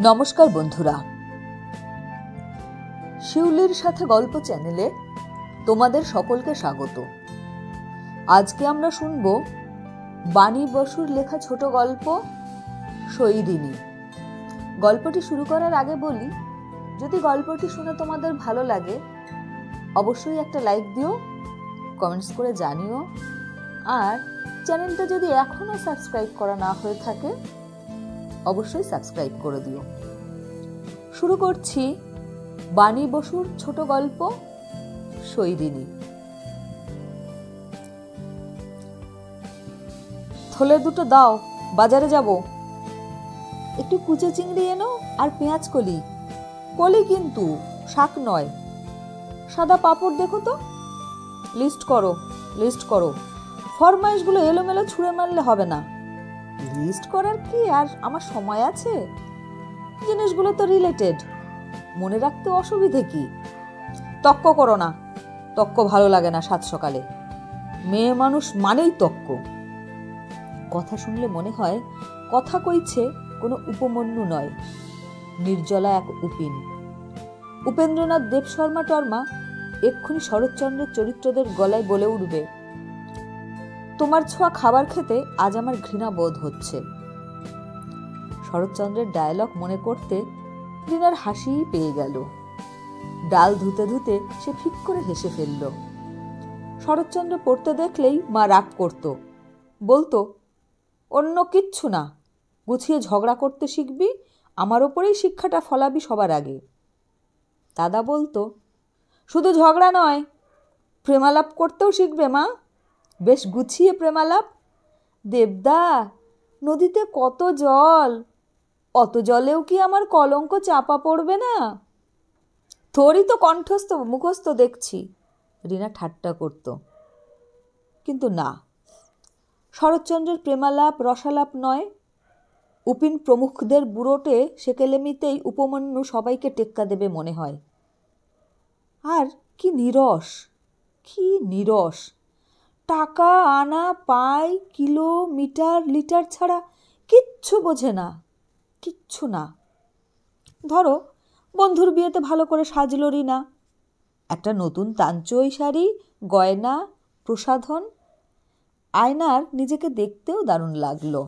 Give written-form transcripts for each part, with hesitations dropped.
নমস্কার বন্ধুরা, শিউলির সাথে গল্প চ্যানেলে তোমাদের সকলকে স্বাগত। আজকে আমরা শুনব বাণী বসুর লেখা ছোট গল্প সৈরিনী। গল্পটি শুরু করার আগে বলি, যদি গল্পটি শুনে তোমাদের ভালো লাগে অবশ্যই একটা লাইক দিও, কমেন্টস করে জানিও, আর চ্যানেলটা যদি এখনো সাবস্ক্রাইব করা না হয়ে থাকে অবশ্যই সাবস্ক্রাইব করে দিও। শুরু করছি বাণী বসুর ছোট গল্প সৈরিনী। থলে দুটো দাও, বাজারে যাব। একটু কুচো চিংড়ি এনো আর পেঁয়াজ কলি, কলি কিন্তু শাক নয়। সাদা পাঁপড় দেখো তো। লিস্ট করো। ফরমাইশগুলো এলোমেলো ছুঁড়ে মারলে হবে না। লিস্ট করার কি আর আমার সময় আছে? জিনিসগুলো তো রিলেটেড, মনে রাখতে অসুবিধে কি? তক্ক করো না, তক্ক ভালো লাগে না সাত সকালে। মেয়ে মানুষ মানেই তক্ক। কথা শুনলে মনে হয় কথা কইছে কোনো উপমন্যু নয়, নির্জলা এক উপিন। উপেন্দ্রনাথ দেবশর্মা টর্মা এক্ষুনি শরৎচন্দ্রের চরিত্রদের গলায় বলে উঠবে, তোমার ছোঁয়া খাবার খেতে আজ আমার ঘৃণা বোধ হচ্ছে। শরৎচন্দ্রের ডায়লগ মনে করতে রিনার হাসিই পেয়ে গেল। ডাল ধুতে ধুতে সে ফিক করে হেসে ফেলল। শরৎচন্দ্র পড়তে দেখলেই মা রাগ করত, বলতো অন্য কিচ্ছু না, গুছিয়ে ঝগড়া করতে শিখবি, আমার ওপরেই শিক্ষাটা ফলাবি সবার আগে। দাদা বলতো, শুধু ঝগড়া নয়, প্রেমালাপ করতেও শিখবে মা, বেশ গুছিয়ে প্রেমালাপ। দেবদা, নদীতে কত জল, অত জলেও কি আমার কলঙ্ক চাপা পড়বে না? তোরই তো কণ্ঠস্থ মুখস্থ দেখছি, রিনা ঠাট্টা করত। কিন্তু না, শরৎচন্দ্রের প্রেমালাপ রসালাপ নয়। উপিন প্রমুখদের বুড়োটে সেকেলেমিতেই উপমন্যু সবাইকে টেক্কা দেবে মনে হয়। আর কি নিরস! টাকা আনা পাই, কিলোমিটার লিটার ছাড়া কিচ্ছু বোঝে না, কিচ্ছু না। ধরো বন্ধুর বিয়েতে ভালো করে সাজলো রিনা, একটা নতুন তাঞ্চই শাড়ি, গয়না, প্রসাধন, আয়নার নিজেকে দেখতেও দারুণ লাগলো।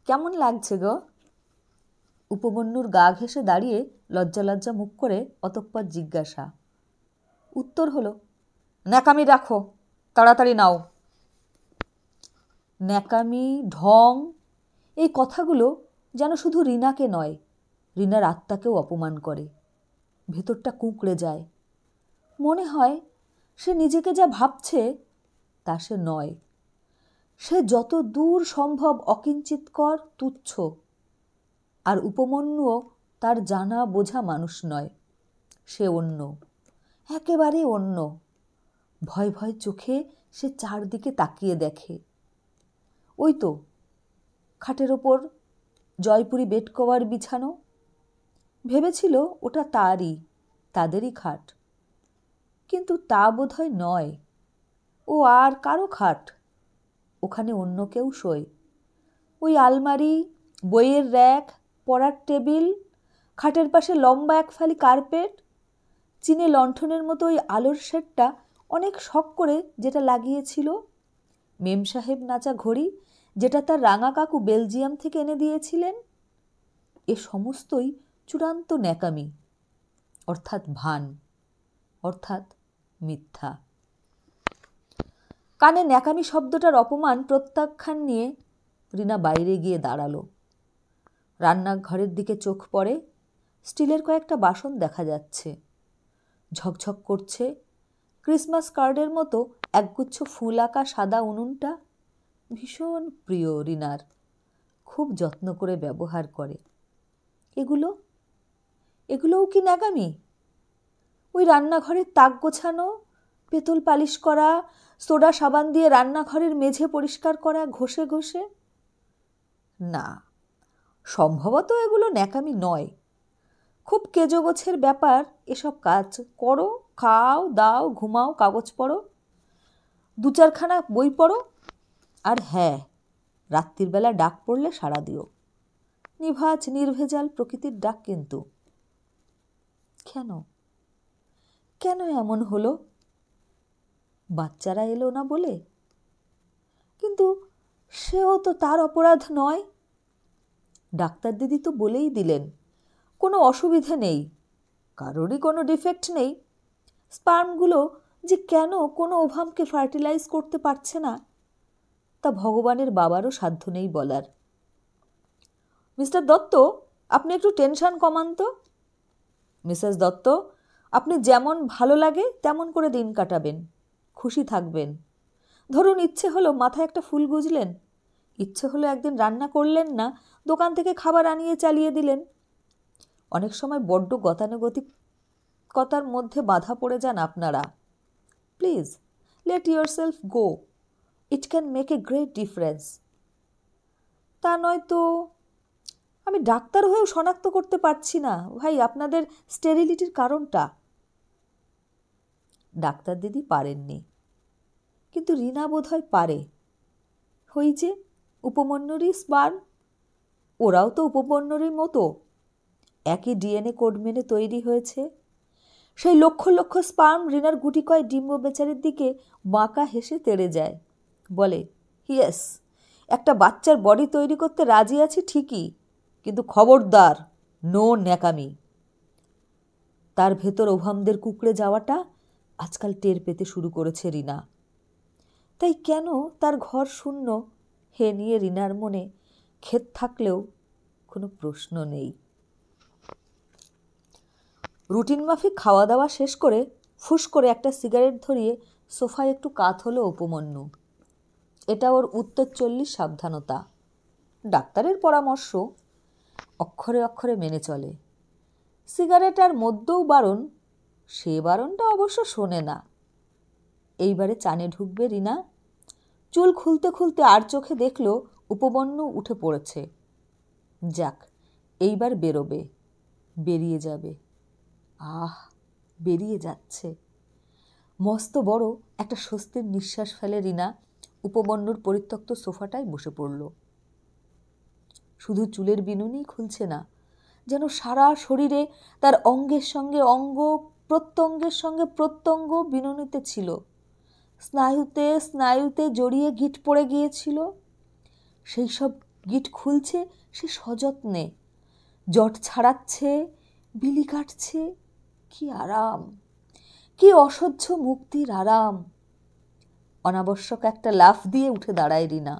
কেমন লাগছে গো? উপমন্যুর গা ঘেঁষে দাঁড়িয়ে লজ্জা মুখ করে অতঃপর জিজ্ঞাসা। উত্তর হলো, ন্যাকামি রাখো, তাড়াতাড়ি নাও। ন্যাকামি, ঢং, এই কথাগুলো যেন শুধু রিনাকে নয়, রিনার আত্মাকেও অপমান করে। ভেতরটা কুঁকড়ে যায়। মনে হয় সে নিজেকে যা ভাবছে তা সে নয়। সে যত দূর সম্ভব অকিঞ্চিৎকর, তুচ্ছ। আর উপমন্যুও তার জানা বোঝা মানুষ নয়, সে অন্য, একেবারে অন্য। ভয় ভয় চোখে সে চারদিকে তাকিয়ে দেখে। ওই তো খাটের ওপর জয়পুরি বেড কভার বিছানো। ভেবেছিল ওটা তাদেরই খাট, কিন্তু তা বোধহয় নয়। ও আর কারো খাট, ওখানে অন্য কেউ শোয়। ওই আলমারি, বইয়ের র্যাক, পড়ার টেবিল, খাটের পাশে লম্বা এক ফালি কার্পেট, চীনে লণ্ঠনের মতো ওই আলোর শেডটা অনেক শখ করে যেটা লাগিয়েছিল, মেম সাহেব নাচা ঘড়ি যেটা তার রাঙা কাকু বেলজিয়াম থেকে এনে দিয়েছিলেন, এ সমস্তই চূড়ান্ত ন্যাকামি, অর্থাৎ ভান, অর্থাৎ মিথ্যা। কানে ন্যাকামি শব্দটার অপমান প্রত্যাখ্যান নিয়ে রিনা বাইরে গিয়ে দাঁড়ালো। রান্নাঘরের দিকে চোখ পড়ে। স্টিলের কয়েকটা বাসন দেখা যাচ্ছে, ঝকঝক করছে। ক্রিসমাস কার্ডের মতো একগুচ্ছ ফুল আঁকা সাদা উনুনটা ভীষণ প্রিয় রিনার, খুব যত্ন করে ব্যবহার করে। এগুলোও কি ন্যাকামি? ওই রান্নাঘরের তাক গোছানো, পেতল পালিশ করা, সোডা সাবান দিয়ে রান্নাঘরের মেঝে পরিষ্কার করা ঘষে ঘষে? না, সম্ভবত এগুলো ন্যাকামি নয়। খুব কেজোগোছের ব্যাপার এসব কাজ। করো, খাও দাও, ঘুমাও, কাগজ পড়ো, দু চারখানা বই পড়ো, আর হ্যাঁ, রাত্রির বেলা ডাক পড়লে সাড়া দিও। নিভাজ নির্ভেজাল প্রকৃতির ডাক কিন্তু। কেন কেন এমন হলো? বাচ্চারা এলো না বলে? কিন্তু সেও তো তার অপরাধ নয়। ডাক্তার দিদি তো বলেই দিলেন কোনো অসুবিধে নেই, কারোরই কোনো ডিফেক্ট নেই। স্পার্মগুলো যে কেন কোনো ওভামকে ফার্টিলাইজ করতে পারছে না তা ভগবানের বাবারও সাধ্য নেই বলার। মিস্টার দত্ত, আপনি একটু টেনশন কমান তো। মিসেস দত্ত, আপনি যেমন ভালো লাগে তেমন করে দিন কাটাবেন, খুশি থাকবেন। ধরুন ইচ্ছে হলো মাথায় একটা ফুল গুজলেন, ইচ্ছে হলো একদিন রান্না করলেন না, দোকান থেকে খাবার আনিয়ে চালিয়ে দিলেন। অনেক সময় বড্ড গতানুগতিকতার মধ্যে বাধা পড়ে যান আপনারা। Please let yourself go, it can make a great difference. তা নয়তো আমি ডাক্তার হয়েও শনাক্ত করতে পারছি না ভাই আপনাদের স্টেরিলিটির কারণটা। ডাক্তার দিদি পারেননি, কিন্তু রিনা বোধহয় পারে। ওই যে উপমন্যুরই স্পার্ম, ওরাও তো উপমন্যুরই মতো একই ডিএনএ কোড মেনে তৈরি হয়েছে। সেই লক্ষ লক্ষ স্পার্ম রিনার গুটি কয় ডিম্ব বেচারের দিকে বাঁকা হেসে তেড়ে যায়, বলে ইয়েস, একটা বাচ্চার বডি তৈরি করতে রাজি আছি ঠিকই, কিন্তু খবরদার, নো ন্যাকামি। তার ভেতর ওভামদের কুকড়ে যাওয়াটা আজকাল টের পেতে শুরু করেছে রিনা। তাই কেন তার ঘর শূন্য হে নিয়ে রিনার মনে খেদ থাকলেও কোনো প্রশ্ন নেই। রুটিন মাফিক খাওয়া দাওয়া শেষ করে ফুস করে একটা সিগারেট ধরিয়ে সোফায় একটু কাত হলো উপমন্যু। এটা ওর উত্তর 40 সাবধানতা। ডাক্তারের পরামর্শ অক্ষরে অক্ষরে মেনে চলে। সিগারেট আর মধ্যেও বারণ, সে বারণটা অবশ্য শোনে না। এইবারে চানে ঢুকবে রিনা। চুল খুলতে খুলতে আর চোখে দেখল উপমন্যু উঠে পড়েছে। যাক, এইবার বেরোবে, বেরিয়ে যাবে। আহ, বেরিয়ে যাচ্ছে। মস্ত বড় একটা স্বস্তির নিঃশ্বাস ফেলে রিনা উপমন্যুর পরিত্যক্ত সোফাটায় বসে পড়ল। শুধু চুলের বিনুনিই খুলছে না, যেন সারা শরীরে তার অঙ্গের সঙ্গে অঙ্গ, প্রত্যঙ্গের সঙ্গে প্রত্যঙ্গ বিনুনিতে ছিল। স্নায়ুতে স্নায়ুতে জড়িয়ে গিঁট পড়ে গিয়েছিল। সেই সব গিঁট খুলছে সে সযত্নে, জট ছাড়াচ্ছে, বিলি কাটছে। কি আরাম, কি অসহ্য মুক্তির আরাম। অনাবশ্যক একটা লাফ দিয়ে উঠে দাঁড়ায় রিনা।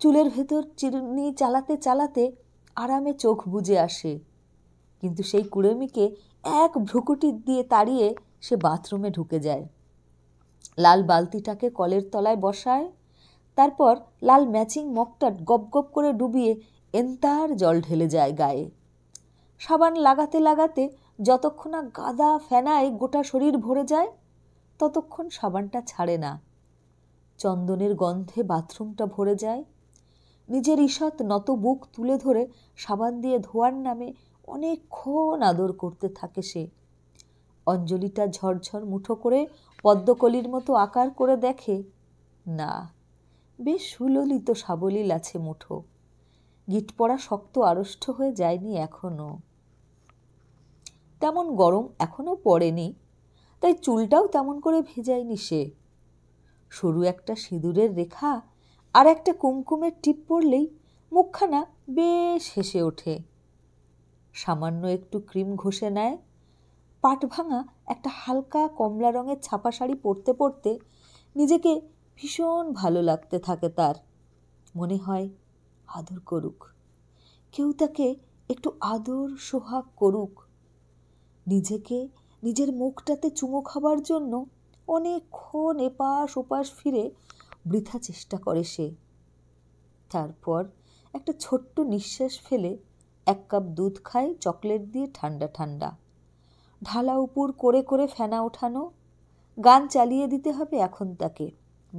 চুলের ভেতর চিরুনি চালাতে চালাতে আরামে চোখ বুজে আসে, কিন্তু সেই কুড়েমিকে এক ভ্রুকুটি দিয়ে তাড়িয়ে সে বাথরুমে ঢুকে যায়। লাল বালতিটাকে কলের তলায় বসায়, তারপর লাল ম্যাচিং মগটা গপ গপ করে ডুবিয়ে এন্তার জল ঢেলে যায় গায়ে। সাবান লাগাতে লাগাতে যতক্ষণ না গাদা ফেনায় গোটা শরীর ভরে যায় ততক্ষণ সাবানটা ছাড়ে না। চন্দনের গন্ধে বাথরুমটা ভরে যায়। নিজের ঈষৎ নত বুক তুলে ধরে সাবান দিয়ে ধোয়ার নামে অনেকক্ষণ আদর করতে থাকে সে। অঞ্জলিটা ঝরঝর মুঠো করে পদ্মকলির মতো আকার করে দেখে, না, বেশ সুললিত সাবলীল আছে মুঠো, গিট পড়া শক্ত আড়ষ্ট হয়ে যায়নি এখনো। তেমন গরম এখনো পড়েনি, তাই চুলটাও তেমন করে ভেজায়নি সে। সরু একটা সিঁদুরের রেখা আর একটা কুমকুমের টিপ পড়লেই মুখখানা বেশ হেসে ওঠে। সামান্য একটু ক্রিম ঘষে নেয়। পাট ভাঙা একটা হালকা কমলা রঙের ছাপা শাড়ি পরতে পরতে নিজেকে ভীষণ ভালো লাগতে থাকে তার। মনে হয় আদর করুক, কেউ তাকে একটু আদর সোহাগ করুক। নিজেকে নিজের মুখটাতে চুমো খাবার জন্য অনেকক্ষণ এপাশ ওপাশ ফিরে বৃথা চেষ্টা করে সে। তারপর একটা ছোট্ট নিঃশ্বাস ফেলে 1 কাপ দুধ খায় চকলেট দিয়ে ঠান্ডা ঠান্ডা। ঢালা উপর করে করে ফেনা ওঠানো। গান চালিয়ে দিতে হবে এখন তাকে,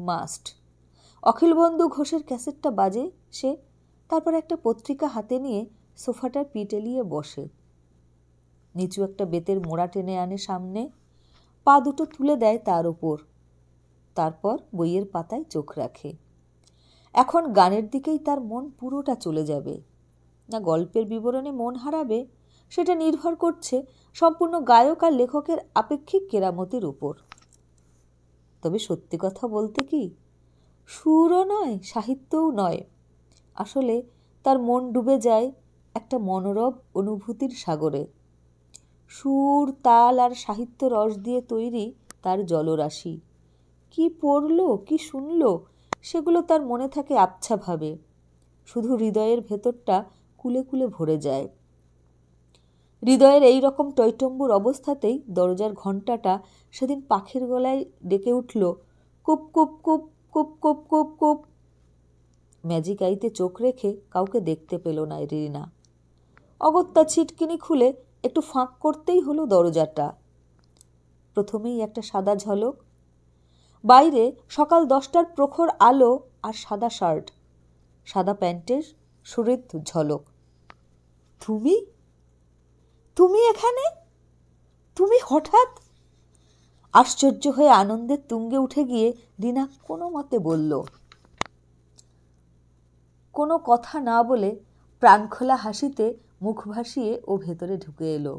মাস্ট। অখিলবন্ধু ঘোষের ক্যাসেটটা বাজে সে, তারপর একটা পত্রিকা হাতে নিয়ে সোফাটার পিঠ এলিয়ে বসে। নিচু একটা বেতের মোড়া টেনে আনে সামনে, পা দুটো তুলে দেয় তার ওপর। তারপর বইয়ের পাতায় চোখ রাখে। এখন গানের দিকেই তার মন পুরোটা চলে যাবে। না গল্পের বিবরণে মন হারাবে, সেটা নির্ভর করছে সম্পূর্ণ গায়ক আর লেখকের আপেক্ষিক কেরামতির উপর। তবে সত্যি কথা বলতে কি, সুরও নয়, সাহিত্যও নয়, আসলে তার মন ডুবে যায় একটা মনোরম অনুভূতির সাগরে। সুর, তাল আর সাহিত্য রস দিয়ে তৈরি তার জলরাশি। কি পড়ল, কি শুনল, সেগুলো তার মনে থাকে আবছাভাবে, শুধু হৃদয়ের ভেতরটা কুলে কুলে ভরে যায়। হৃদয়ের এই রকম টৈটম্বুর অবস্থাতেই দরজার ঘণ্টাটা সেদিন পাখির গলায় ডেকে উঠল, coop coop coop coop coop coop coop. Magic আইতে চোখ রেখে কাউকে দেখতে পেল না রিনা। অগত্যা ছিটকিনি খুলে একটু ফাঁক করতেই হলো দরজাটা। প্রথমেই একটা সাদা ঝলক, বাইরে সকাল 10টার প্রখর আলো আর সাদা শার্ট, সাদা প্যান্টের সুরের ঝলক। তুমি তুমি এখানে? তুমি হঠাৎ? আশ্চর্য হয়ে আনন্দের তুঙ্গে উঠে গিয়ে রিনা কোনো মতে বলল, কোনো কথা না বলে প্রাণখোলা হাসিতে মুখ ভাসিয়ে ও ভেতরে ঢুকে এলো।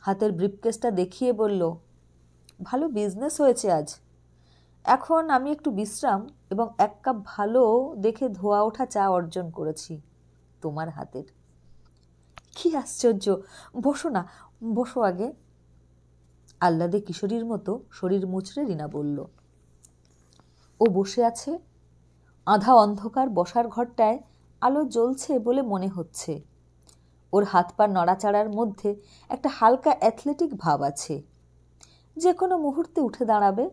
হাতের ব্রিফকেসটা দেখিয়ে বলল, ভালো বিজনেস হয়েছে আজ। এখন আমি একটু বিশ্রাম এবং 1 কাপ ভালো দেখে ধোয়া ওঠা চা অর্জন করেছি তোমার হাতের। কি আশ্চর্য, বসো না, বসো আগে। আহ্লাদে কিশোরীর মতো শরীর মুচড়ে রিনা বলল। ও বসে আছে। আধা অন্ধকার বসার ঘরটায় আলো জ্বলছে বলে মনে হচ্ছে। ওর হাত পা নড়াচড়ার মধ্যে একটা হালকা অ্যাথলেটিক ভাব আছে। যে কোনো মুহূর্তে উঠে দাঁড়াবে,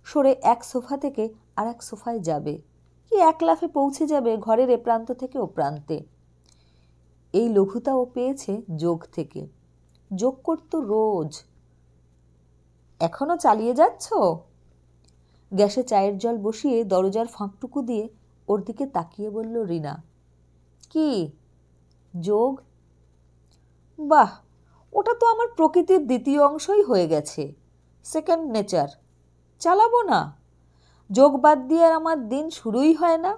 সরে এক সোফা থেকে আর এক সোফায় যাবে, কি 1 লাফে পৌঁছে যাবে ঘরের এ প্রান্ত থেকে ও প্রান্তে। এই লঘুতা ও পেয়েছে যোগ থেকে। যোগ করতো রোজ। এখনো চালিয়ে যাচ্ছ? গ্যাসে চায়ের জল বসিয়ে দরজার ফাঁকটুকু দিয়ে ওর দিকে তাকিয়ে বলল রিনা, কি যোগ? বাহ, ওটা তো আমার প্রকৃতির দ্বিতীয় অংশই হয়ে গেছে, সেকেন্ড নেচার। চালাবো না? যোগ বাদ দিয়ে আর আমার দিন শুরুই হয় না।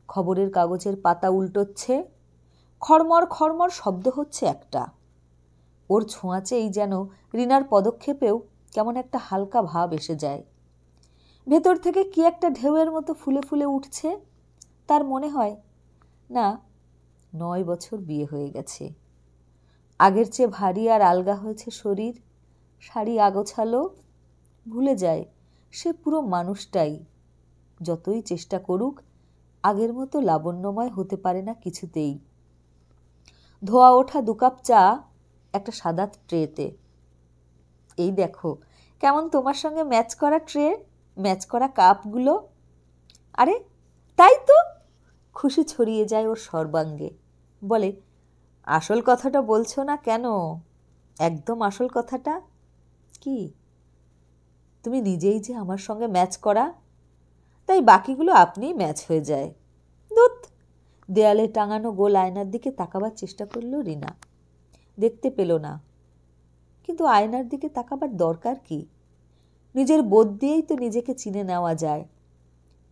খবরের কাগজের পাতা উল্টোচ্ছে, খড়মড় খড়মড় শব্দ হচ্ছে একটা। ওর ছোঁয়াচেই যেন রিনার পদক্ষেপেও কেমন একটা হালকা ভাব এসে যায়। ভেতর থেকে কি একটা ঢেউয়ের মতো ফুলে ফুলে উঠছে। তার মনে হয়, না, 9 বছর বিয়ে হয়ে গেছে। আগের চেয়ে ভারী আর আলগা হয়েছে শরীর, শাড়ি আগোছালো। ভুলে যায় সে পুরো মানুষটাই। যতই চেষ্টা করুক, আগের মতো লাবণ্যময় হতে পারে না কিছুতেই। ধোয়া ওঠা 2 কাপ চা একটা সাদা ট্রেতে। এই দেখো কেমন তোমার সঙ্গে ম্যাচ করা ট্রে, ম্যাচ করা কাপগুলো। আরে তাই তো! খুশি ছড়িয়ে যায় ওর সর্বাঙ্গে। বলে, আসল কথাটা বলছো না কেন? একদম আসল কথাটা কি? তুমি নিজেই যে আমার সঙ্গে ম্যাচ করা, তাই বাকিগুলো আপনিই ম্যাচ হয়ে যায়। ধুৎ! দেয়ালে টাঙানো গোল আয়নার দিকে তাকাবার চেষ্টা করল রিনা। দেখতে পেল না, কিন্তু আয়নার দিকে তাকাবার দরকার কি? নিজের বোধ দিয়েই তো নিজেকে চিনে নেওয়া যায়।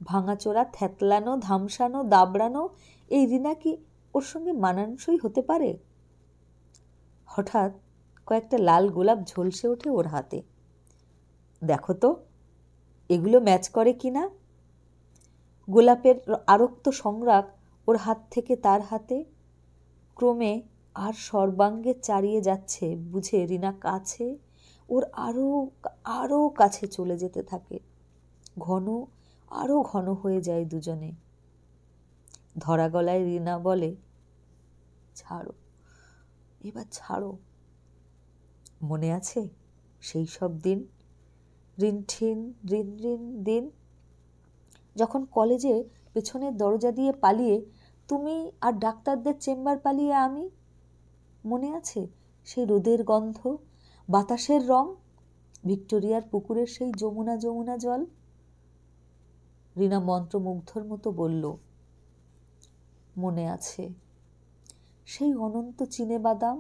ভাঙাচোরা, থ্যাতলানো, ধামসানো, দাবড়ানো এই রিনা কি ওর সঙ্গে মানানসই হতে পারে? হঠাৎ কয়েকটা লাল গোলাপ ঝলসে ওঠে ওর হাতে। দেখো তো এগুলো ম্যাচ করে কি না। গোলাপের আরক্ত সংরাগ ওর হাত থেকে তার হাতে ক্রমে আর সর্বাঙ্গে চারিয়ে যাচ্ছে। বুঝে রিনা কাছে, ওর আরও আরও কাছে চলে যেতে থাকে। ঘন, আরও ঘন হয়ে যায় দুজনে। ধরা গলায় রিনা বলে, ছাড়ো, এবার ছাড়ো। মনে আছে সেই সব দিন, রিনঠিন রিন রিন দিন, যখন কলেজে পেছনের দরজা দিয়ে পালিয়ে তুমি আর ডাক্তারদের চেম্বার পালিয়ে আমি? মনে আছে সেই রোদের গন্ধ, বাতাসের রং, ভিক্টোরিয়ার পুকুরের সেই যমুনা যমুনা জল? রিনা মন্ত্রমুগ্ধর মতো বলল, মনে আছে। সেই অনন্ত চিনে বাদাম,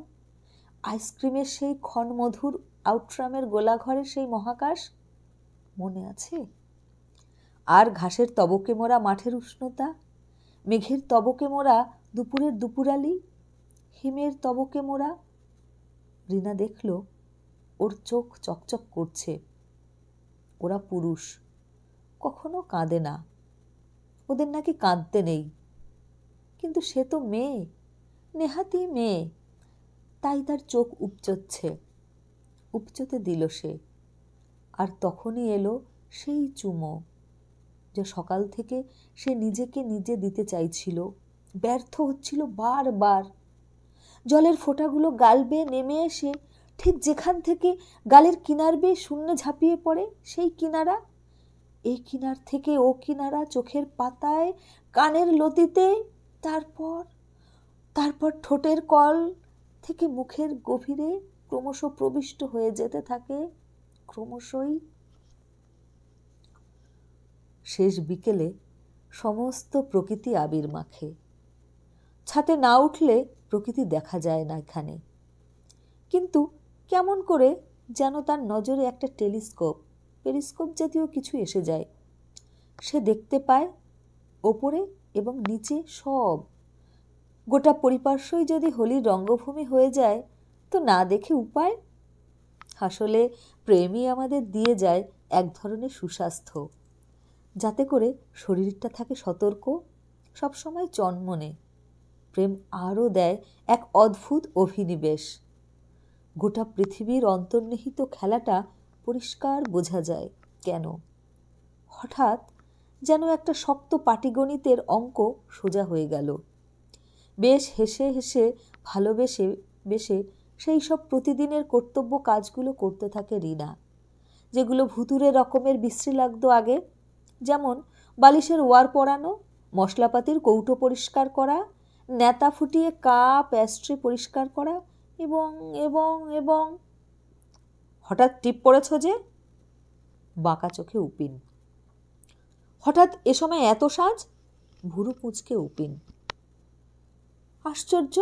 আইসক্রিমের সেই ক্ষণমধুর আউটরামের গোলাঘরের সেই মহাকাশ মনে আছে? আর ঘাসের তবকে মোড়া মাঠের উষ্ণতা, মেঘের তবকে মোড়া দুপুরের দুপুরালি, হিমের তবকে মোড়া। রিনা দেখল ওর চোখ চকচক করছে। ওরা পুরুষ, কখনো কাঁদে না, ওদের নাকি কাঁদতে নেই। কিন্তু সে তো মেয়ে, নেহাতি মেয়ে, তাই তার চোখ উপচোচ্ছে। উপচোতে দিল সে। আর তখনই এলো সেই চুমো, যা সকাল থেকে সে নিজেকে নিজে দিতে চাইছিল, ব্যর্থ হচ্ছিল বারবার। জলের ফোঁটাগুলো গাল বেয়ে নেমে এসে ঠিক যেখান থেকে গালের কিনার বেয়ে শূন্যে ঝাঁপিয়ে পড়ে, সেই কিনারা, এই কিনার থেকে ও কিনারা, চোখের পাতায়, কানের লতিতে, তারপর তারপর ঠোঁটের কল থেকে মুখের গভীরে ক্রমশ প্রবিষ্ট হয়ে যেতে থাকে, ক্রমশই। শেষ বিকেলে সমস্ত প্রকৃতি আবির মাখে। ছাতে না উঠলে প্রকৃতি দেখা যায় না এখানে, কিন্তু কেমন করে যেন তার নজরে একটা পেরিস্কোপ জাতীয় কিছু এসে যায়। সে দেখতে পায় ওপরে এবং নিচে সব। গোটা পরিপার্শ্বই যদি হোলির রঙ্গভূমি হয়ে যায় তো না দেখে উপায়। আসলে প্রেমই আমাদের দিয়ে যায় এক ধরনের সুস্বাস্থ্য, যাতে করে শরীরটা থাকে সতর্ক, সবসময় চনমনে। প্রেম আরও দেয় এক অদ্ভুত অভিনিবেশ। গোটা পৃথিবীর অন্তর্নিহিত খেলাটা পরিষ্কার বোঝা যায়। কেন? হঠাৎ যেন একটা শক্ত পাটিগণিতের অঙ্ক সোজা হয়ে গেল। বেশ হেসে হেসে ভালোবেসে বেসে সেই সব প্রতিদিনের কর্তব্য কাজগুলো করতে থাকে রিনা, যেগুলো ভুতুরে রকমের বিশ্রী লাগতো আগে। যেমন বালিশের ওয়ার পরানো, মশলাপাতির কৌটো পরিষ্কার করা, নেতা ফুটিয়ে কাপ প্যাস্ট্রি পরিষ্কার করা, এবং এবং এবং হঠাৎ টিপ পড়েছ যে? বাঁকা চোখে উপিন। হঠাৎ এ সময় এত সাজ? ভুরু কুঁচকে উপিন। আশ্চর্য,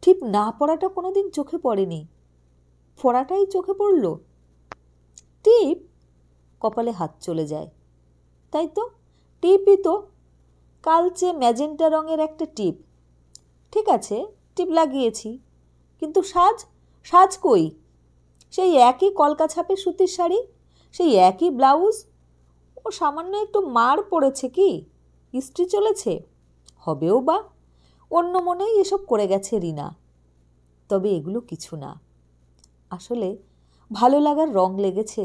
টিপ না পড়াটা কোনোদিন চোখে পড়েনি, পড়াটাই চোখে পড়ল। টিপ? কপালে হাত চলে যায়। তাই তো, টিপই তো, কালচে ম্যাজেন্টা রঙের একটা টিপ। ঠিক আছে, টিপ লাগিয়েছি, কিন্তু সাজ কই? সেই একই কলকা ছাপের সুতির শাড়ি, সেই একই ব্লাউজ। ও সামান্য একটু মার পড়েছে কি? ইস্ত্রি চলেছে? হবেও বা, অন্য মনেই এসব করে গেছে রিনা। তবে এগুলো কিছু না। আসলে ভালো লাগার রং লেগেছে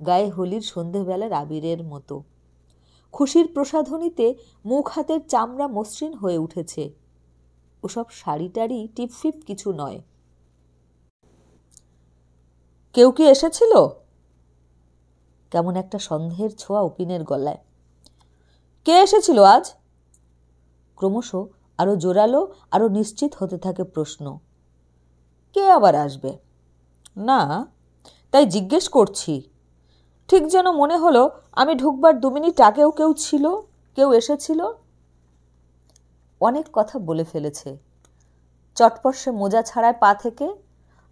গায়ে হোলির সন্ধেবেলার আবিরের মতো। খুশির প্রসাধনীতে মুখ হাতের চামড়া মসৃণ হয়ে উঠেছে। ওসব শাড়ি টাড়ি টিপফিপ কিছু নয়। কেউ কি এসেছিল? কেমন একটা সন্দেহের ছোঁয়া উপিনের গলায়। কে এসেছিল আজ? ক্রমশ আরো জোরালো, আরো নিশ্চিত হতে থাকে প্রশ্ন। কে আবার আসবে? না, তাই জিজ্ঞেস করছি। ঠিক যেন মনে হলো আমি ঢুকবার 2 মিনিট আগেও কেউ এসেছিল। অনেক কথা বলে ফেলেছে। চটপট সে মোজা ছাড়ায় পা থেকে,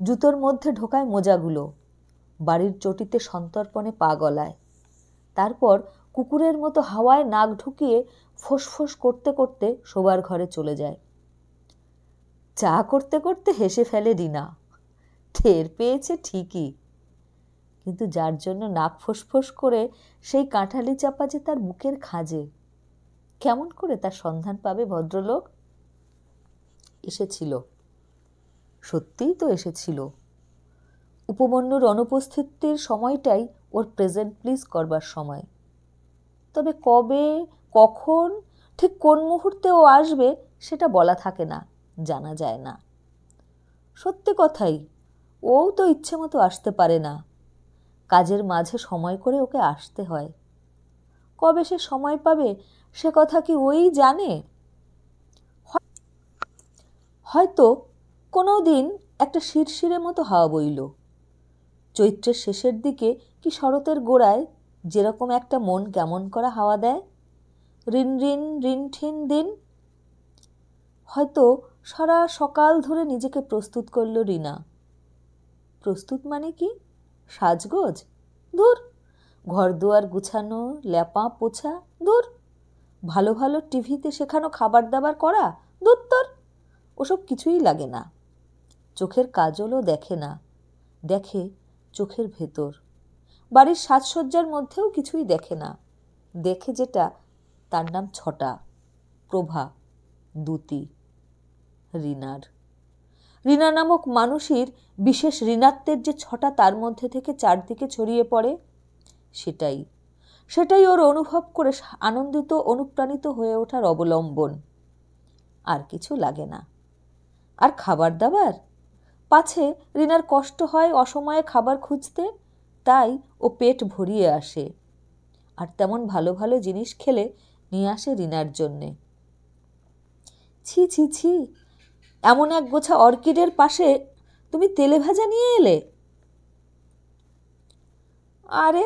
জুতোর মধ্যে ঢোকায় মোজাগুলো, বাড়ির চটিতে সন্তর্পণে পা গলায়। তারপর কুকুরের মতো হাওয়ায় নাক ঢুকিয়ে ফোঁস করতে করতে শোবার ঘরে চলে যায়। চা করতে করতে হেসে ফেলে রিনা। টের পেয়েছে ঠিকই, কিন্তু যার জন্য নাক ফোঁস করে সেই কাঁঠালি চাপা যে তার বুকের খাজে, কেমন করে তার সন্ধান পাবে ভদ্রলোক? এসেছিল, সত্যিই তো এসেছিল। উপমন্যুর অনুপস্থিতির সময়টাই ওর প্রেজেন্ট প্লিজ করবার সময়। তবে কবে, কখন, ঠিক কোন মুহূর্তে ও আসবে সেটা বলা থাকে না, জানা যায় না। সত্যি কথাই, ও তো ইচ্ছে মতো আসতে পারে না। কাজের মাঝে সময় করে ওকে আসতে হয়। কবে সে সময় পাবে সে কথা কি ওই জানে? হয়তো কোনো দিন একটা শিরশিরে মতো হাওয়া বইল। চৈত্রের শেষের দিকে কি শরতের গোড়ায় যেরকম একটা মন কেমন করা হাওয়া দেয়, রিন রিন রিনঠিন দিন। হয়তো সারা সকাল ধরে নিজেকে প্রস্তুত করল রিনা। প্রস্তুত মানে কি? সাজগোজ? ধুর। ঘর দুয়ার গুছানো, ল্যাপা পোছা? ধুর। ভালো ভালো টিভিতে শেখানো খাবার দাবার করা, দূর, ওসব কিছুই লাগে না। চোখের কাজলও দেখে না, দেখে চোখের ভেতর। বাড়ির সাজসজ্জার মধ্যেও কিছুই দেখে না, দেখে যেটা তার নাম ছটা, প্রভা, দ্যুতি, রিনার। রিনা নামক মানুষের বিশেষ ঋণাত্বের যে ছটা তার মধ্যে থেকে চারদিকে ছড়িয়ে পড়ে, সেটাই ওর অনুভব করে আনন্দিত অনুপ্রাণিত হয়ে ওঠার অবলম্বন। আর কিছু লাগে না। আর খাবার দাবার, পাছে রিনার কষ্ট হয় অসময়ে খাবার খুঁজতে, তাই ও পেট ভরিয়ে আসে, আর তেমন ভালো ভালো জিনিস খেলে নিয়ে আসে রিনার জন্যে। ছি ছি ছি, এমন এক গোছা অর্কিডের পাশে তুমি তেলে ভাজা নিয়ে এলে? আরে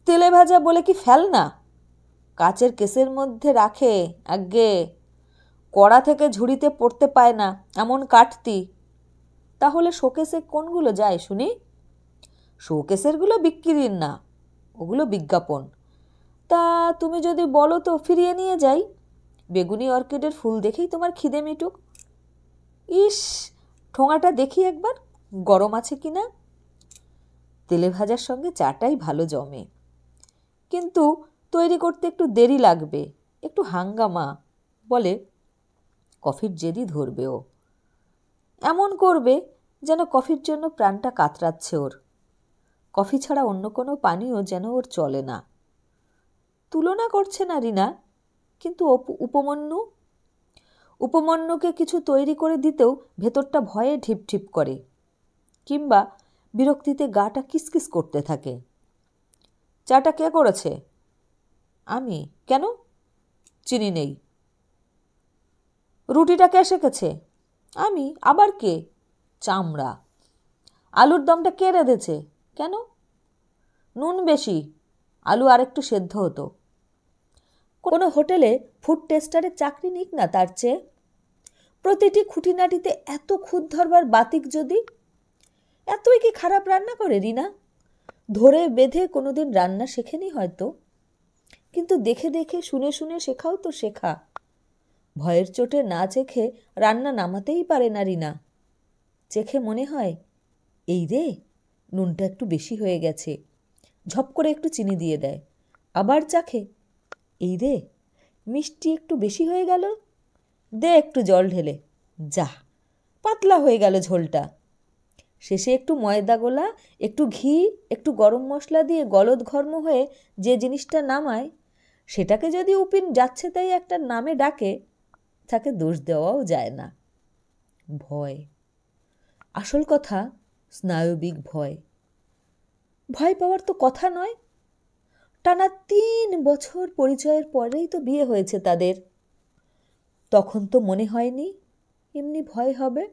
তেলে ভাজা বলে কি ফেল না, কাচের কেসের মধ্যে রাখে, আজ্ঞে কড়া থেকে ঝুড়িতে পড়তে পায় না এমন কাটতি। তাহলে শোকেসে কোনগুলো যায় শুনি? শোকেসেরগুলো বিক্রির না, ওগুলো বিজ্ঞাপন। তা তুমি যদি বলো তো ফিরিয়ে নিয়ে যাই, বেগুনি অর্কিডের ফুল দেখেই তোমার খিদে মিটুক। ইস, ঠোঙাটা দেখি একবার গরম আছে কি না। তেলে ভাজার সঙ্গে চাটাই ভালো জমে, কিন্তু তৈরি করতে একটু দেরি লাগবে, একটু হাঙ্গামা। বলে কফির জেদি ধরবে ও, এমন করবে যেন কফির জন্য প্রাণটা কাতরাচ্ছে ওর। কফি ছাড়া অন্য কোনো পানীয় যেন ওর চলে না। তুলনা করছে না রিনা, কিন্তু উপমন্যুকে কিছু তৈরি করে দিতেও ভেতরটা ভয়ে ঢিপ ঢিপ করে, কিংবা বিরক্তিতে গাটা কিসকিস করতে থাকে। চাটা কে করেছে? আমি। কেন? চিনি নেই। রুটিটা কে সেকেছে? আমি। আবার কে? চামড়া। আলুর দমটা কে রেঁধেছে? কেন? নুন বেশি, আলু আর একটু সেদ্ধ হতো। কোনো হোটেলে ফুড টেস্টারের চাকরি নিক না তার চেয়ে। প্রতিটি খুঁটিনাটিতে এত খুঁত ধরবার বাতিক যদি। এতই কি খারাপ রান্না করে রিনা? ধরে বেঁধে কোনোদিন রান্না শেখেনি হয়তো, কিন্তু দেখে দেখে শুনে শুনে শেখাও তো শেখা। ভয়ের চোটে না চেখে রান্না নামাতেই পারে না রিনা। চেখে মনে হয়, এই রে নুনটা একটু বেশি হয়ে গেছে, ঝপ করে একটু চিনি দিয়ে দেয়। আবার চাখে, এই রে মিষ্টি একটু বেশি হয়ে গেল, দে একটু জল ঢেলে, যা পাতলা হয়ে গেল ঝোলটা। শেষে একটু ময়দা গোলা, একটু ঘি, একটু গরম মশলা দিয়ে গলদ ঘর্ম হয়ে যে জিনিসটা নামায়, সেটাকে যদি উপিন যাচ্ছে তাই একটা নামে ডাকে, তাকে দোষ দেওয়াও যায় না। ভয়, আসল কথা স্নায়বিক ভয়। ভয় পাওয়ার তো কথা নয়। টানা 3 বছর পরিচয়ের পরেই তো বিয়ে হয়েছে তাদের। তখন তো মনে হয়নি এমনি ভয় হবে।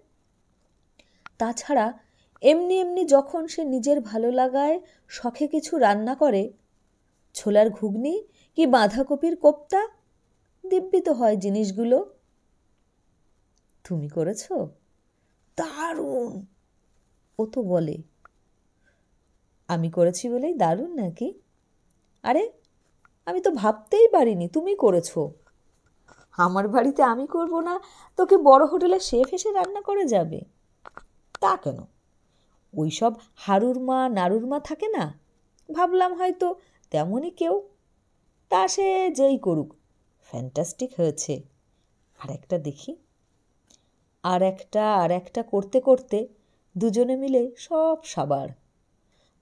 তাছাড়া এমনি এমনি যখন সে নিজের ভালো লাগায় শখে কিছু রান্না করে, ছোলার ঘুগনি কি বাঁধাকপির কোপ্তা, দিব্যি তো হয় জিনিসগুলো। তুমি করেছ? দারুণ, ও তো বলে। আমি করেছি বলেই দারুণ নাকি? আরে আমি তো ভাবতেই পারিনি তুমি করেছো। আমার বাড়িতে আমি করব না তোকে বড় হোটেলে শেফ এসে রান্না করে যাবে? তা কেন, ওই সব হারুর মা নাড়ুর মা থাকে না, ভাবলাম হয়তো তেমনই কেউ। তা সে যেই করুক, ফ্যান্টাস্টিক হয়েছে। আর একটা দেখি। আর একটা করতে করতে দুজনে মিলে সব সাবার।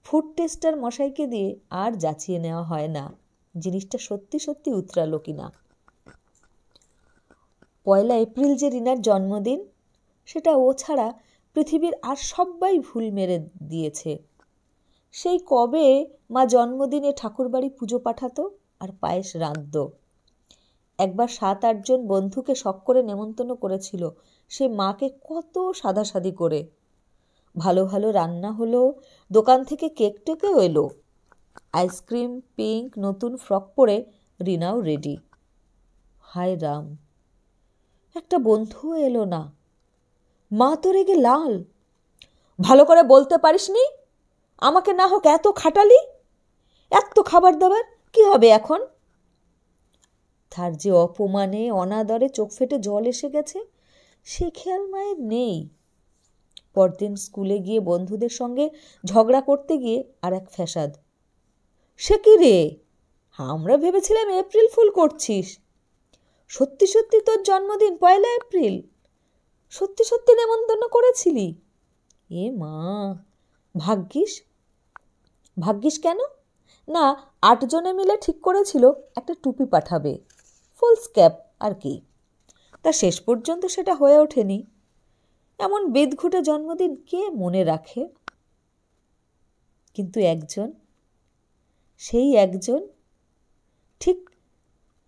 ফুড টেস্টার মশাইকে দিয়ে আর যাচিয়ে নেওয়া হয় না জিনিসটা সত্যি সত্যি উতরালো কিনা। 1 এপ্রিল যে রিনার জন্মদিন, সেটা ও ছাড়া পৃথিবীর আর সবাই ভুল মেরে দিয়েছে। সেই কবে মা জন্মদিনে ঠাকুরবাড়ি পুজো পাঠাতো আর পায়েস রাঁধত। একবার 7-8 জন বন্ধুকে শখ করে নেমন্তন্ন করেছিল সে মাকে কত সাধাসাধি করে। ভালো ভালো রান্না হলো, দোকান থেকে কেক টেকেও এলো, আইসক্রিম, পিঙ্ক নতুন ফ্রক পরে রিনাও রেডি। হায় রাম, একটা বন্ধুও এলো না। মা তো রেগে লাল। ভালো করে বলতে পারিসনি? আমাকে না হোক এত খাটালি, এত খাবার দাবার, কি হবে এখন? তার যে অপমানে অনাদরে চোখ ফেটে জল এসে গেছে সে খেয়াল মায়ের নেই। পরদিন স্কুলে গিয়ে বন্ধুদের সঙ্গে ঝগড়া করতে গিয়ে আর এক ফ্যাসাদ। সে কি রে, আমরা ভেবেছিলাম এপ্রিল ফুল করছিস, সত্যি সত্যি তোর জন্মদিন 1 এপ্রিল, সত্যি সত্যি নেমন্তন্ন করেছিলি? এ মা, ভাগ্যিস। ভাগ্যিস কেন? না, 8 জনে মিলে ঠিক করেছিল একটা টুপি পাঠাবে, ফুলস ক্যাপ আর কি। তা শেষ পর্যন্ত সেটা হয়ে ওঠেনি। এমন বেদঘুটে জন্মদিন কে মনে রাখে? কিন্তু একজন, সেই একজন, ঠিক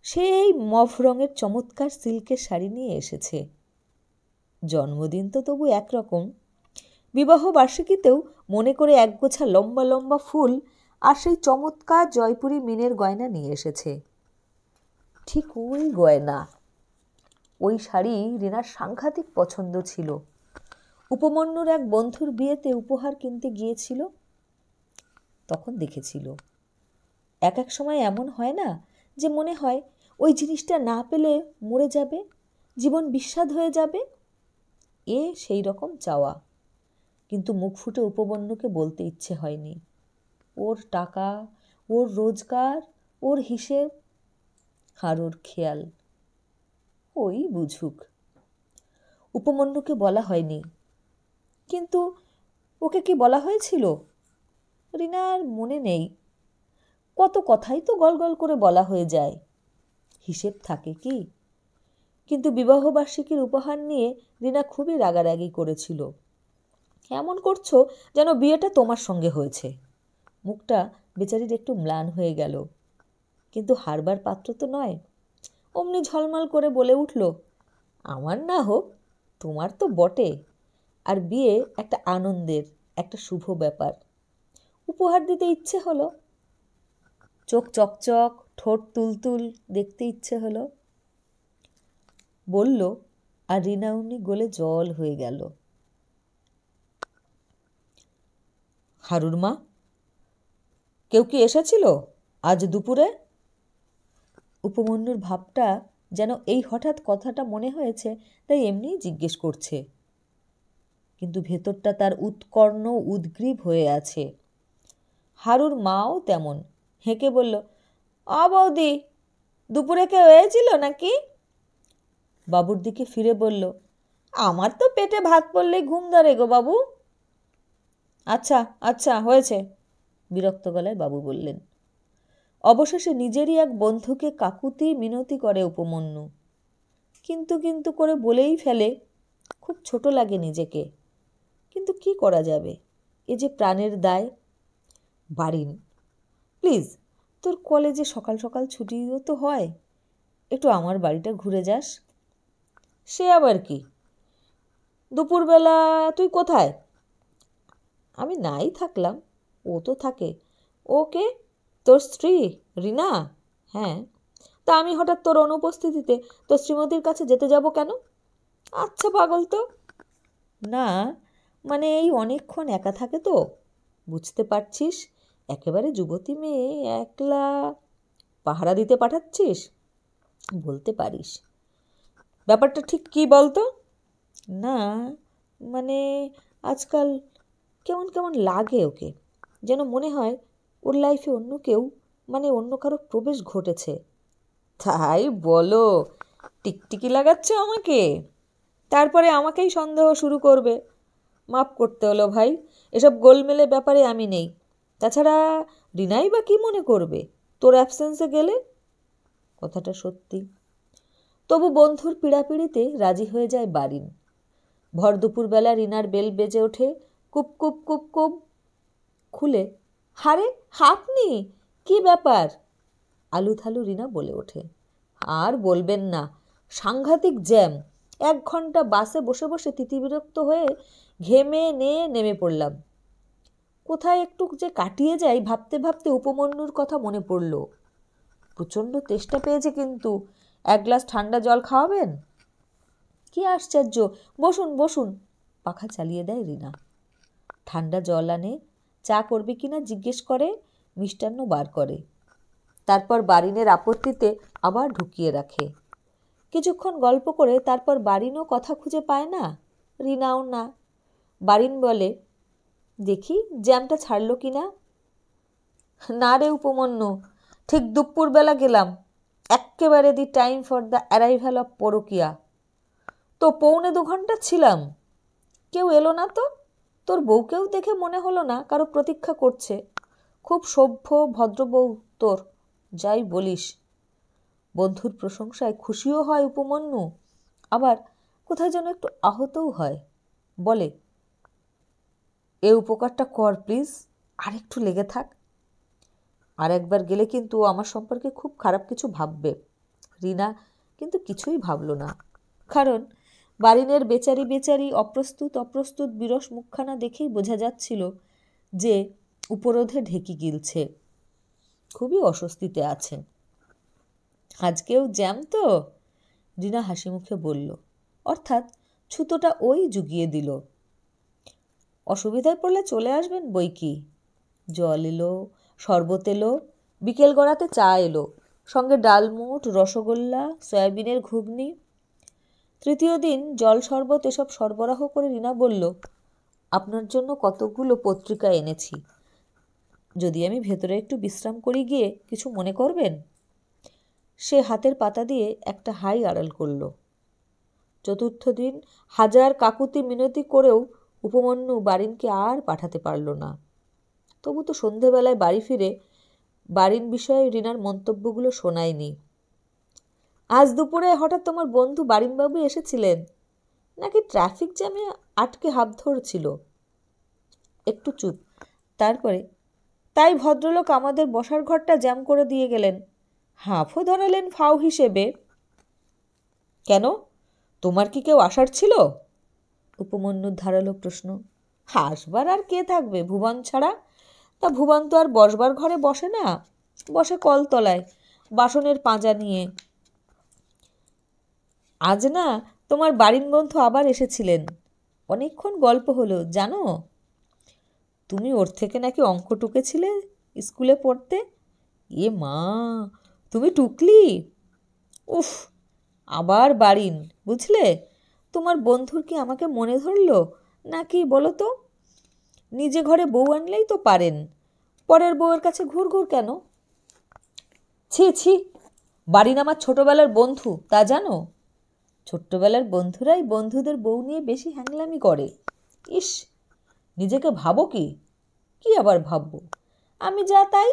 সেই মভ রঙের চমৎকার সিল্কের শাড়ি নিয়ে এসেছে। জন্মদিন তো তবু একরকম, বিবাহ বার্ষিকীতেও মনে করে একগোছা লম্বা লম্বা ফুল আর সেই চমৎকার জয়পুরি মিনের গয়না নিয়ে এসেছে। ঠিক ওই গয়না, ওই শাড়ি রিনার সাংঘাতিক পছন্দ ছিল। উপমন্যুর এক বন্ধুর বিয়েতে উপহার কিনতে গিয়েছিল, তখন দেখেছিল। এক এক সময় এমন হয় না যে মনে হয় ওই জিনিসটা না পেলে মরে যাবে, জীবন বিস্বাদ হয়ে যাবে? এ সেই রকম চাওয়া। কিন্তু মুখ ফুটে উপমন্যুকে বলতে ইচ্ছে হয়নি। ওর টাকা, ওর রোজগার, ওর হিসেব আর ওর খেয়াল ওই বুঝুক। উপমন্যুকে বলা হয়নি। কিন্তু ওকে কি বলা হয়েছিল? রিনার মনে নেই। কত কথাই তো গলগল করে বলা হয়ে যায়, হিসেব থাকে কি? কিন্তু বিবাহবার্ষিকীর উপহার নিয়ে রিনা খুবই রাগারাগি করেছিল। এমন করছো যেন বিয়েটা তোমার সঙ্গে হয়েছে। মুখটা বেচারির একটু ম্লান হয়ে গেল, কিন্তু হারবার পাত্র তো নয়। অমনি ঝলমল করে বলে উঠল, আমার না হোক, তোমার তো বটে। আর বিয়ে একটা আনন্দের, একটা শুভ ব্যাপার। উপহার দিতে ইচ্ছে হলো, চোখ চকচক, ঠোঁট তুলতুল দেখতে ইচ্ছে হলো। বলল, আর রিনা অমনি গলে জল হয়ে গেল। হারুর মা, কেউ কি এসেছিল আজ দুপুরে? উপমন্যুর ভাবটা যেন এই হঠাৎ কথাটা মনে হয়েছে তাই এমনিই জিজ্ঞেস করছে, কিন্তু ভেতরটা তার উৎকর্ণ উদ্গ্রীব হয়ে আছে। হারুর মাও তেমন, হেঁকে বলল, বৌদি, দুপুরে কেউ এসেছিল নাকি? বাবুর দিকে ফিরে বলল, আমার তো পেটে ভাত পড়লেই ঘুম ধরে গো বাবু। আচ্ছা আচ্ছা, হয়েছে, বিরক্ত গলায় বাবু বললেন। অবশেষে নিজেরই এক বন্ধুকে কাকুতি মিনতি করে উপমন্যু। কিন্তু কিন্তু করে বলেই ফেলে, খুব ছোট লাগে নিজেকে। কিন্তু কি করা যাবে, এ যে প্রাণের দায়। বারিন, প্লিজ, তোর কলেজে সকাল সকাল ছুটিও তো হয়, একটু আমার বাড়িটা ঘুরে যাস। সে আবার কি? দুপুরবেলা তুই কোথায়? আমি নাই থাকলাম, ও তো থাকে। ওকে, তোর স্ত্রী রিনা? হ্যাঁ। তা আমি হঠাৎ তোর অনুপস্থিতিতে তোর শ্রীমতীর কাছে যেতে যাব কেন? আচ্ছা পাগল তো। না, মানে এই অনেকক্ষণ একা থাকে তো, বুঝতে পারছিস, একেবারে যুবতী মেয়ে, একলা পাহারা দিতে পাঠাচ্ছিস, বলতে পারিস। ব্যাপারটা ঠিক কী বলতো? না, মানে আজকাল কেমন কেমন লাগে ওকে, যেন মনে হয় ওর লাইফে অন্য কেউ, মানে অন্য কারো প্রবেশ ঘটেছে। তাই বলো? টিকটিকি লাগাচ্ছ আমাকে, তারপরে আমাকেই সন্দেহ শুরু করবে। মাপ করতে হলো ভাই, এসব গোলমেলে ব্যাপারে আমি নেই। তাছাড়া রিনাই বা কী মনে করবে তোর অ্যাবসেন্সে গেলে? কথাটা সত্যি। তবু বন্ধুর পীড়াপিড়িতে রাজি হয়ে যায় বারিন। ভর দুপুরবেলা রিনার বেল বেজে ওঠে, কুপ কুপ কুপ কুপ। খুলে, হারে আপনি, কি ব্যাপার? আলু থালু রিনা বলে ওঠে, আর বলবেন না, সাংঘাতিক জ্যাম। 1 ঘন্টা বাসে বসে বসে তিতিবিরক্ত হয়ে ঘেমে নিয়ে নেমে পড়লাম। কোথায় একটু যে কাটিয়ে যাই ভাবতে ভাবতে উপমন্যুর কথা মনে পড়ল। প্রচণ্ড তেষ্টা পেয়েছে, কিন্তু 1 গ্লাস ঠান্ডা জল খাওয়াবেন? কি আশ্চর্য, বসুন বসুন, পাখা চালিয়ে দেয় রিনা। ঠান্ডা জল আনে, চা করবে কিনা জিজ্ঞেস করে, মিষ্টান্ন বার করে। তারপর বারিনের আপত্তিতে আবার ঢুকিয়ে রাখে। কিছুক্ষণ গল্প করে তারপর বারিনও কথা খুঁজে পায় না, রিনাও না। বারিন বলে, দেখি জ্যামটা ছাড়লো কি না। না রে উপমন্যু, ঠিক দুপুরবেলা গেলাম, এক্কেবারে the time for the arrival of পরকিয়া। তো 1.25 ঘন্টা ছিলাম, কেউ এলো না তো। তোর বউকেও দেখে মনে হলো না কারো প্রতীক্ষা করছে। খুব সভ্য ভদ্র বউ তোর, যাই বলিস। বন্ধুর প্রশংসায় খুশিও হয় উপমন্যু, আবার কোথায় যেন একটু আহতও হয়। বলে, এ উপকারটা কর প্লিজ, আর একটু লেগে থাক। আর একবার গেলে কিন্তু আমার সম্পর্কে খুব খারাপ কিছু ভাববে। রিনা কিন্তু কিছুই ভাবল না, কারণ বারিনের বেচারি অপ্রস্তুত বিরস মুখখানা দেখেই বোঝা যাচ্ছিল যে উপরোধে ঢেকি গিলছে, খুবই অস্বস্তিতে আছে। আজকেও জ্যাম তো, রিনা হাসি মুখে বলল, অর্থাৎ ছুতোটা ওই জুগিয়ে দিল। অসুবিধায় পড়লে চলে আসবেন বই কি। জল এলো, শরবত এলো, বিকেল গড়াতে চা এলো, সঙ্গে ডালমুট, রসগোল্লা, সয়াবিনের ঘুগনি। তৃতীয় দিন জল শরবত এসব সরবরাহ করে রিনা বলল, আপনার জন্য কতগুলো পত্রিকা এনেছি, যদি আমি ভেতরে একটু বিশ্রাম করি গিয়ে কিছু মনে করবেন। সে হাতের পাতা দিয়ে একটা হাই আড়াল করল। চতুর্থ দিন হাজার কাকুতি মিনতি করেও উপমন্যু বারিনকে আর পাঠাতে পারল না। তবু তো সন্ধেবেলায় বাড়ি ফিরে বারিন বিষয়ে রিনার মন্তব্যগুলো শোনায়নি। আজ দুপুরে হঠাৎ তোমার বন্ধু বারিনবাবু এসেছিলেন, নাকি ট্রাফিক জ্যামে আটকে হাত ধরছিল। একটু চুপ, তারপরে, তাই ভদ্রলোক আমাদের বসার ঘরটা জ্যাম করে দিয়ে গেলেন, হাঁফও ধরালেন ফাও হিসেবে। কেন, তোমার কি কেউ আসার ছিল? উপমন্যুর ধারালো প্রশ্ন। হাসবার আর কে থাকবে ভুবন ছাড়া? তা ভুবন তো আর বসবার ঘরে বসে না, বসে কলতলায় বাসনের পাঁজা নিয়ে। আজ না তোমার বারিন বন্ধু আবার এসেছিলেন, অনেকক্ষণ গল্প হলো জানো। তুমি ওর থেকে নাকি অঙ্ক টুকেছিলে স্কুলে পড়তে। এ মা, তুমি টুকলি? উফ, আবার বারিন, বুঝলে। তোমার বন্ধুর কি আমাকে মনে ধরল নাকি বলো তো? নিজে ঘরে বউ আনলেই তো পারেন, পরের বউয়ের কাছে ঘুর কেন? ছি ছি, বারিন আমার ছোটবেলার বন্ধু, তা জানো। ছোট্টবেলার বন্ধুরাই বন্ধুদের বউ নিয়ে বেশি হ্যাংলামি করে। ইস, নিজেকে ভাবো কি? কি আবার ভাববো, আমি যা তাই,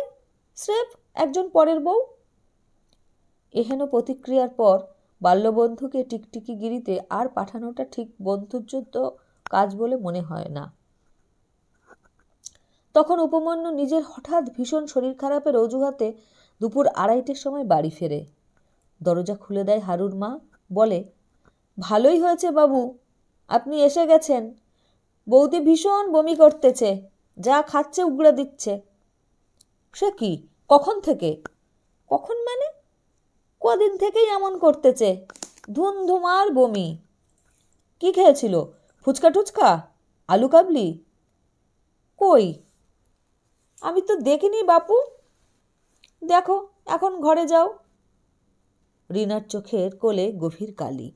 স্রেফ একজন পরের বউ। এহেন প্রতিক্রিয়ার পর বাল্যবন্ধুকে টিকটিকি গিরিতে আর পাঠানোটা ঠিক বন্ধুযুদ্ধ কাজ বলে মনে হয় না। তখন উপমন্যু নিজের হঠাৎ ভীষণ শরীর খারাপের অজুহাতে দুপুর 2:30-টের সময় বাড়ি ফেরে। দরজা খুলে দেয় হারুর মা, বলে, ভালোই হয়েছে বাবু, আপনি এসে গেছেন। বৌদি ভীষণ বমি করতেছে, যা খাচ্ছে উগড়ে দিচ্ছে। সে কি, কখন থেকে? কখন মানে? কদিন থেকেই এমন করতেছে, ধুমধুমার বমি। কি খেয়েছিল, ফুচকা টুচকা, আলু কাবলি? কই, আমি তো দেখিনি বাপু। দেখো, এখন ঘরে যাও। রিনার চোখের কোলে গভীর কালি,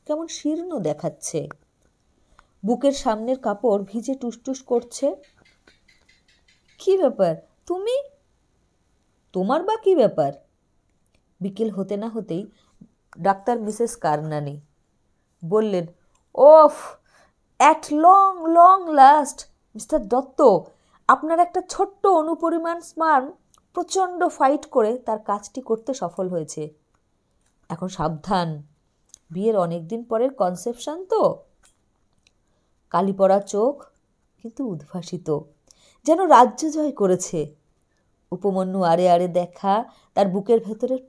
কেমন শীর্ণ দেখাচ্ছে। বুকের সামনের কাপড় ভিজে টুসটুস করছে। কি ব্যাপার তুমি? তোমার বা কি ব্যাপার? বিকেল হতে না হতেই ডাক্তার মিসেস কারনানি বললেন, ওফ, at long long last Mister Datta, আপনার একটা ছোট্ট অনুপরিমাণ স্পার্ম প্রচণ্ড ফাইট করে তার কাজটি করতে সফল হয়েছে। এখন সাবধান, বিয়ের অনেক দিন পরের কনসেপশন তো। কালি পড়া চোখ, কিন্তু উদ্ভাসিত, যেন রাজ্য জয় করেছে। উপমন্যু আড়ে আড়ে দেখা তার বুকের ভেতরের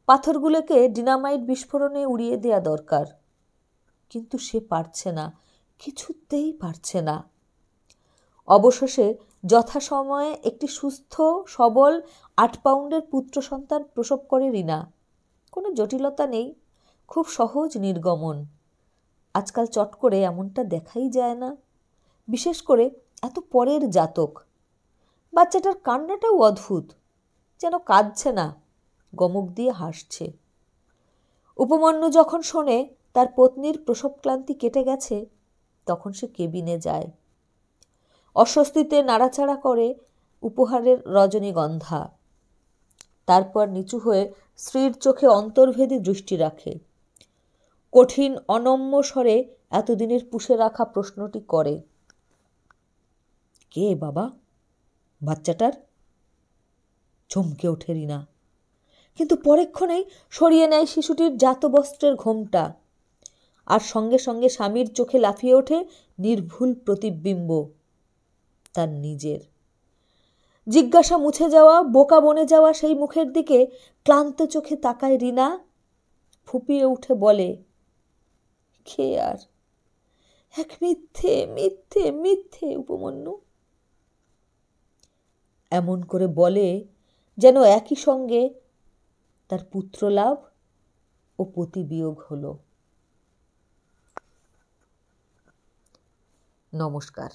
পাথরগুলোকে ডিনামাইট বিস্ফোরণে উড়িয়ে দেওয়া দরকার, কিন্তু সে পারছে না, কিছুতেই পারছে না। অবশেষে যথাসময়ে একটি সুস্থ সবল 8 পাউন্ডের পুত্র সন্তান প্রসব করে রিনা। কোনো জটিলতা নেই, খুব সহজ নির্গমন। আজকাল চট করে এমনটা দেখাই যায় না, বিশেষ করে এত পরের জাতক। বাচ্চাটার কান্নাটাও অদ্ভুত, যেন কাঁদছে না, গমক দিয়ে হাসছে। উপমন্যু যখন শোনে তার পত্নীর প্রসবক্লান্তি কেটে গেছে, তখন সে কেবিনে যায়। অস্বস্তিতে নাড়াচাড়া করে উপহারের রজনীগন্ধা। তারপর নিচু হয়ে স্ত্রীর চোখে অন্তর্ভেদী দৃষ্টি রাখে। কঠিন অনম্য স্বরে এতদিনের পুষে রাখা প্রশ্নটি করে, কে বাবা? বাচ্চাটার? চমকে ওঠে রিনা, কিন্তু পরেক্ষণেই সরিয়ে নেয় শিশুটির জাতবস্ত্রের ঘোমটা, আর সঙ্গে সঙ্গে স্বামীর চোখে লাফিয়ে ওঠে নির্ভুল প্রতিবিম্ব, তার নিজের। জিজ্ঞাসা মুছে যাওয়া, বোকা বনে যাওয়া সেই মুখের দিকে ক্লান্ত চোখে তাকায় রিনা, ফুপিয়ে উঠে বলে, কে আর? এক মিথ্যে মিথ্যে মিথ্যে উপমন্যু। এমন করে বলে যেন একই সঙ্গে তার পুত্রলাভ ও পতিবিয়োগ হল। নমস্কার।